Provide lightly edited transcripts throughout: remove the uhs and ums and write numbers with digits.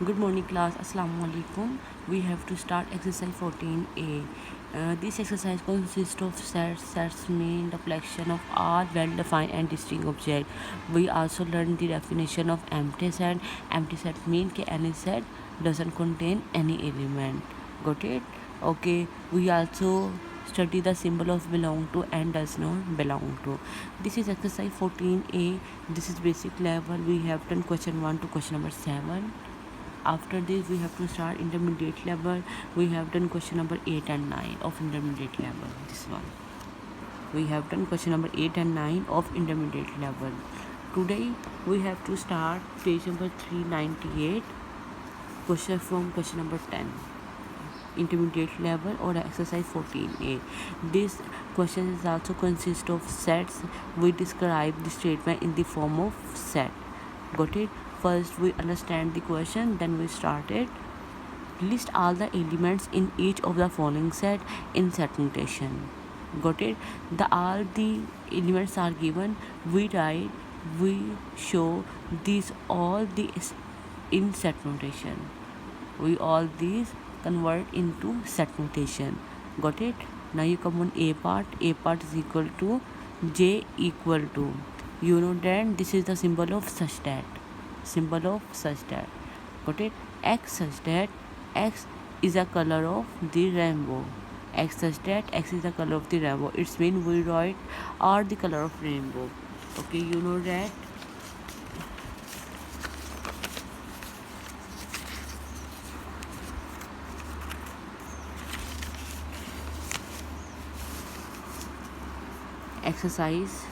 Good morning class. Assalamu alaikum. We have to start exercise 14a. This exercise consists of sets. Sets mean the collection of all well-defined and distinct objects. We also learn the definition of empty set. Empty set mean कि any set doesn't contain any element. Got it? Okay. We also study the symbol of belong to and does not belong to. This is exercise 14a. This is basic level. We have done question 1 to question number 7. After this we have to start intermediate level. We have done question number 8 and 9 of intermediate level. This one we have done question number 8 and 9 of intermediate level. Today we have to start page number 398, question from question number 10, intermediate level or exercise 14a. This question is also consist of sets. We describe the statement in the form of set. Got it? First we understand the question, then we start it. List all the elements in each of the following set in set notation. Got it? All the elements are given. We write, we show these all the in set notation. We all these convert into set notation. Got it? Now you come on A part. A part is equal to J equal to. You know that this is the symbol of such that. Symbol of such that. Got it? X such that X is a color of the rainbow. X such that X is the color of the rainbow. It's mean we write are the color of rainbow. Okay, you know that. Exercise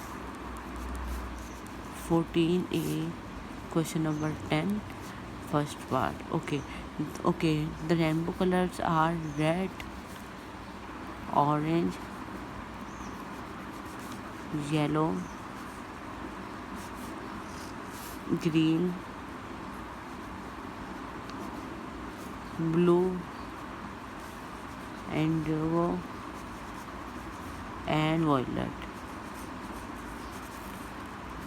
14a, question number 10, first part. Okay, the rainbow colors are red, orange, yellow, green, blue, indigo, and violet.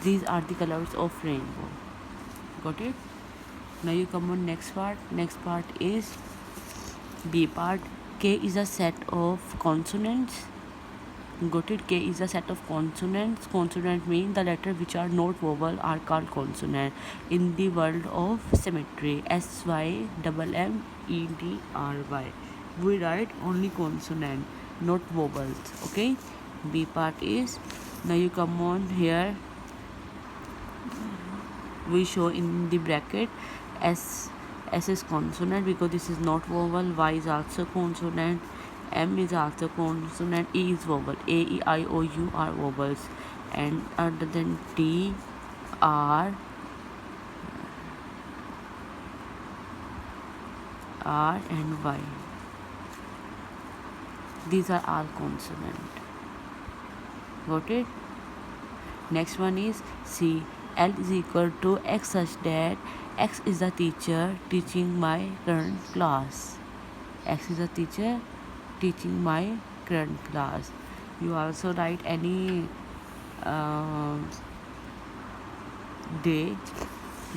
These are the colors of rainbow. Got it? Now you come on next part. Next part is B part. K is a set of consonants. Got it? K is a set of consonants. Consonant means the letters which are not vowel are called consonant. In the world of symmetry, SYMMEDRY. We write only consonant, not vowels. Okay? B part is, now you come on here. We show in the bracket S is consonant because this is not vowel. Y is also consonant. M is also consonant. E is vowel. A, E, I, O, U are vowels. And other than T, R and Y. These are all consonant. Got it? Next one is C. L is equal to X such that X is the teacher teaching my current class. X is the teacher teaching my current class. You also write any day.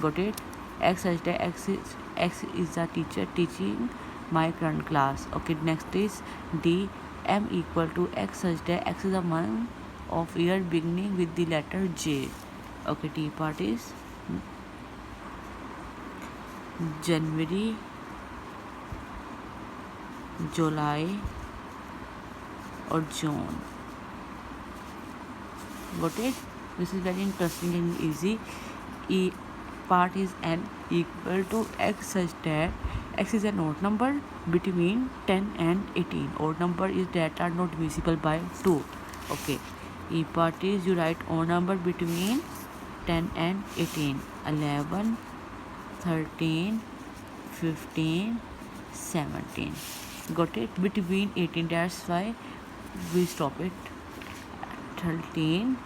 Got it? X such that X is the teacher teaching my current class. Okay, next is D. M equal to X such that X is the month of year beginning with the letter J. Okay, T part is January, July or June. Got it? This is very interesting and easy. E part is N equal to X such that X is an odd number between 10 and 18. Odd number is that are not divisible by 2. Okay. E part is you write odd number between 10 and 18. 11, 13, 15, 17. Got it? Between 18, that's why we stop it. 13,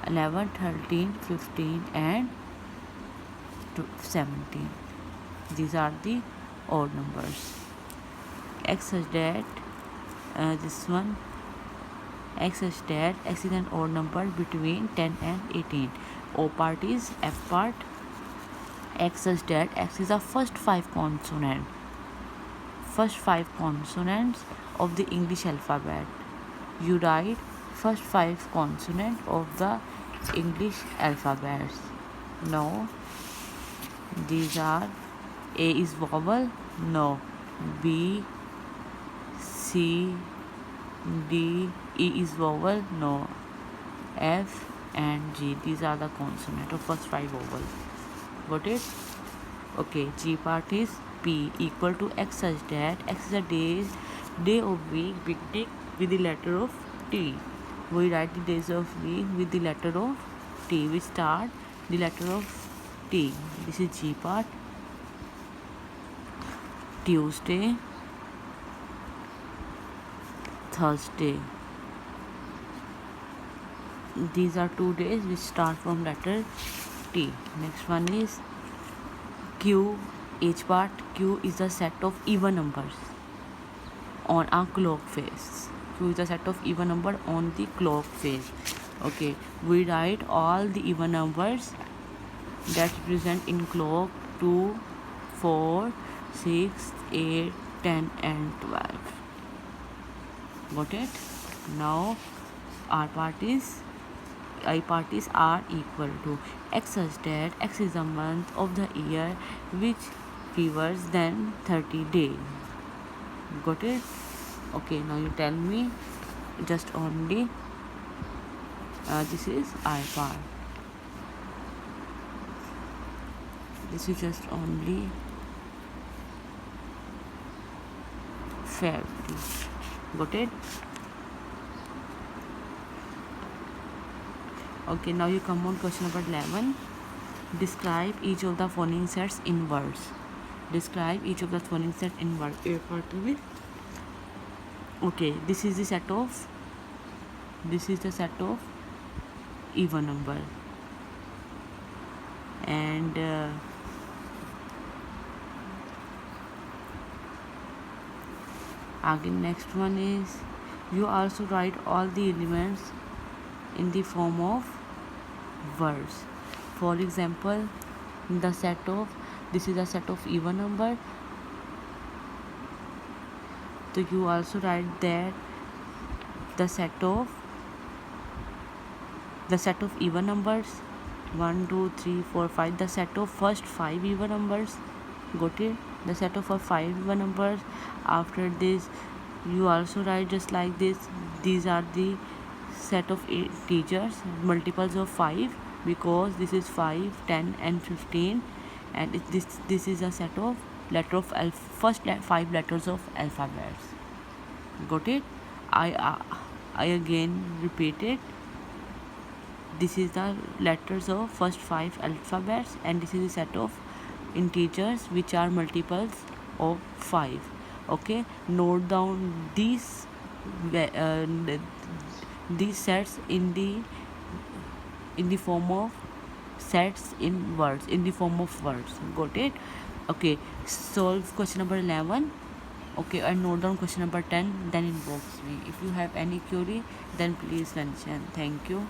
11, 13, 15 and 17. These are the odd numbers. X such that this one, X such that X is an odd number between 10 and 18. O part is F part. X such that X is the first five consonants of the English alphabet. You write first five consonants of the English alphabets. No, these are A is vowel. No, B, C, D, E is vowel. No, F and G. These are the consonants of first five vowels. Got it? Okay, G part is P equal to X such that X is a day of week beginning with the letter of T. We write the days of week with the letter of T. We start the letter of T. This is G part. Tuesday, Thursday. These are 2 days which start from letter T. Next one is Q. H part. Q is a set of even numbers on a clock face. Q is a set of even number on the clock face. Okay, we write all the even numbers that represent in clock 2, 4, 6, 8, 10 and 12. Got it? Now I part is R equal to X such that X is the month of the year which covers than 30 days. Got it? Okay, now you tell me just only this is I part. This is just only February. Got it? Okay, now you come on question number 11. Describe each of the phoneme sets in words. Describe each of the phoneme sets in words. A part of it. Okay, this is the set of even number, and again next one is you also write all the elements in the form of words. For example, this is a set of even number, so you also write that the set of even numbers 1, 2, 3, 4, 5, the set of first 5 even numbers. Got it? The set of 5 even numbers. After this you also write just like this. These are the set of integers, multiples of 5, because this is 5, 10 and 15, and this is a set of first 5 letters of alphabets. Got it? I again repeat it. This is the letters of first 5 alphabets, and this is a set of integers which are multiples of 5. Okay, note down these sets in the form of sets in words, in the form of words. Got it? Okay, solve question number 11. Okay, and note down question number 10, then inbox me. If you have any query, then please mention. Thank you.